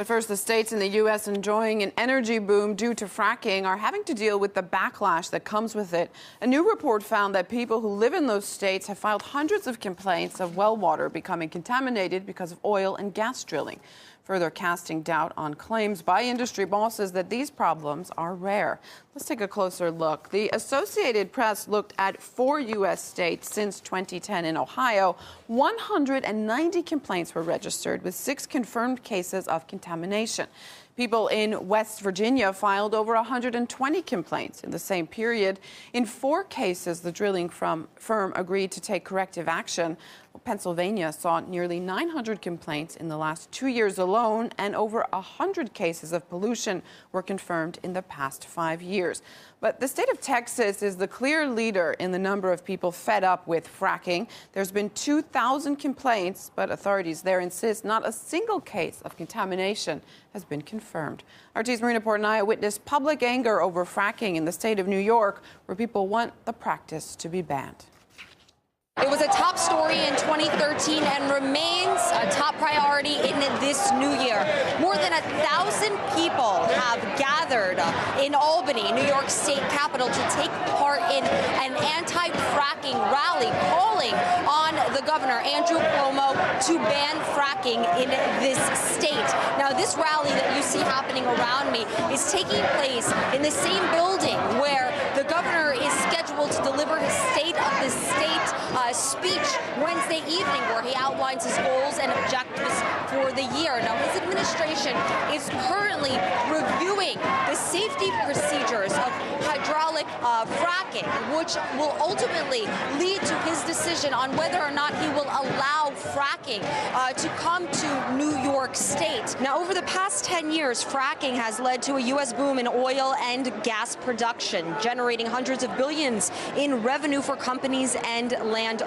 But first, the states in the U.S. enjoying an energy boom due to fracking are having to deal with the backlash that comes with it. A new report found that people who live in those states have filed hundreds of complaints of well water becoming contaminated because of oil and gas drilling, further casting doubt on claims by industry bosses that these problems are rare. Let's take a closer look. The Associated Press looked at 4 U.S. states since 2010. In Ohio, 190 complaints were registered, with 6 confirmed cases of contamination. People in West Virginia filed over 120 complaints in the same period. In 4 cases, the drilling firm agreed to take corrective action. Pennsylvania saw nearly 900 complaints in the last 2 years alone, and over 100 cases of pollution were confirmed in the past 5 years. But the state of Texas is the clear leader in the number of people fed up with fracking. There's been 2,000 complaints, but authorities there insist not a single case of contamination has been confirmed. RT's Marina Portnaya witnessed public anger over fracking in the state of New York, where people want the practice to be banned. It was a top story in 2013 and remains a top priority in this new year. More than 1,000 people have gathered in Albany, New York State capital, to take part in an anti-fracking rally calling on the governor, Andrew Cuomo, to ban fracking in this state. Now, this rally that you see happening around me is taking place in the same building where the governor is scheduled to deliver his State of the State speech Wednesday evening, where he outlines his goals and objectives for the year. Now, his administration is currently reviewing the safety procedures of hydraulic fracking, which will ultimately lead to his decision on whether or not he will allow fracking to come to New York State. Now, over the past 10 years, fracking has led to a U.S. boom in oil and gas production, generating hundreds of billions in revenue for companies and landowners.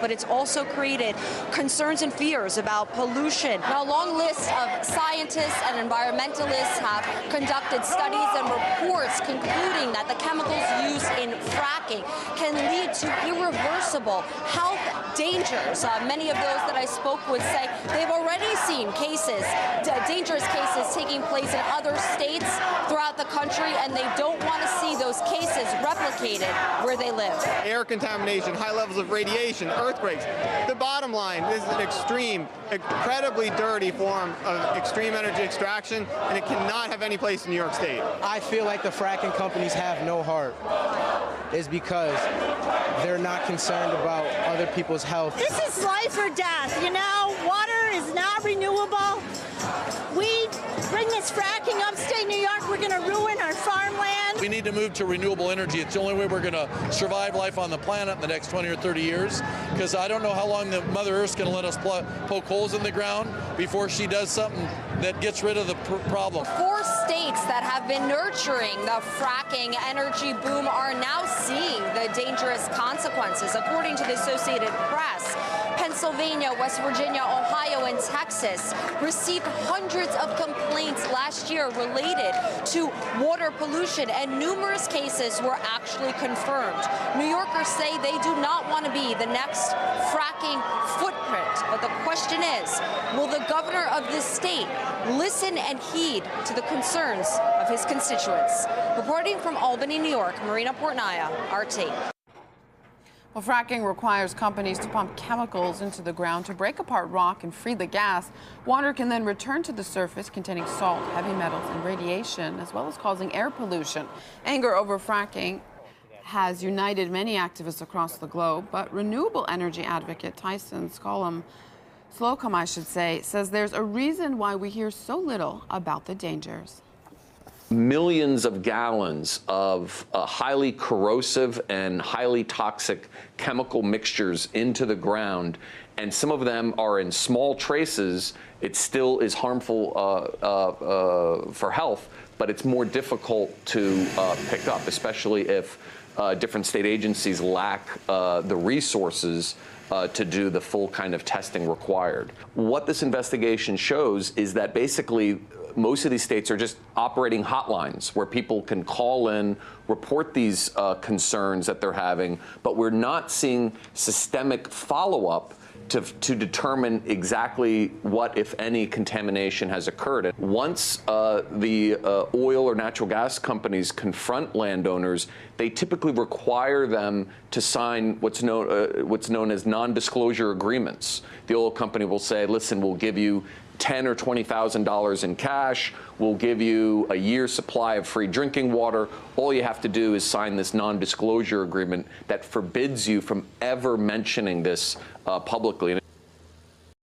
But it's also created concerns and fears about pollution. Now, a long list of scientists and environmentalists have conducted studies and reports concluding that the chemicals used in fracking can lead to irreversible health dangers. Many of those that I spoke with say they've already seen cases, dangerous cases taking place in other states throughout the country, and they don't want to see those cases replicated where they live. Air contamination, high levels of radiation, earthquakes. The bottom line, this is an extreme, incredibly dirty form of extreme energy extraction, and it cannot have any place in New York State. I feel like the fracking companies have no heart. Is because they're not concerned about other people's health. This is life or death, you know? Water is not renewable. We bring this fracking upstate New York, we're going to ruin our farmland. We need to move to renewable energy. It's the only way we're going to survive life on the planet in the next 20 or 30 years, because I don't know how long the Mother Earth's going to let us poke holes in the ground before she does something that gets rid of the problem. 4 states that have been nurturing the fracking energy boom are now seeing the dangerous consequences. According to the Associated Press, Pennsylvania, West Virginia, Ohio, and Texas received hundreds of complaints last year related to water pollution, and numerous cases were actually confirmed. New Yorkers say they do not want to be the next fracking footprint. But the question is, will the governor of this state listen and heed to the concerns of his constituents? Reporting from Albany, New York, Marina Portnaya, RT. Well, fracking requires companies to pump chemicals into the ground to break apart rock and free the gas. Water can then return to the surface containing salt, heavy metals, and radiation, as well as causing air pollution. Anger over fracking has united many activists across the globe, but renewable energy advocate Tyson Slocum, says there's a reason why we hear so little about the dangers. Millions of gallons of highly corrosive and highly toxic chemical mixtures into the ground, and some of them are in small traces. It still is harmful for health, but it's more difficult to pick up, especially if different state agencies lack the resources to do the full kind of testing required. What this investigation shows is that basically most of these states are just operating hotlines where people can call in, report these concerns that they're having, but we're not seeing systemic follow-up to determine exactly what, if any, contamination has occurred. And once the oil or natural gas companies confront landowners, they typically require them to sign what's known as non-disclosure agreements. The oil company will say, listen, we'll give you $10,000 or $20,000 in cash. We'll give you a year's supply of free drinking water. All you have to do is sign this non-disclosure agreement that forbids you from ever mentioning this publicly.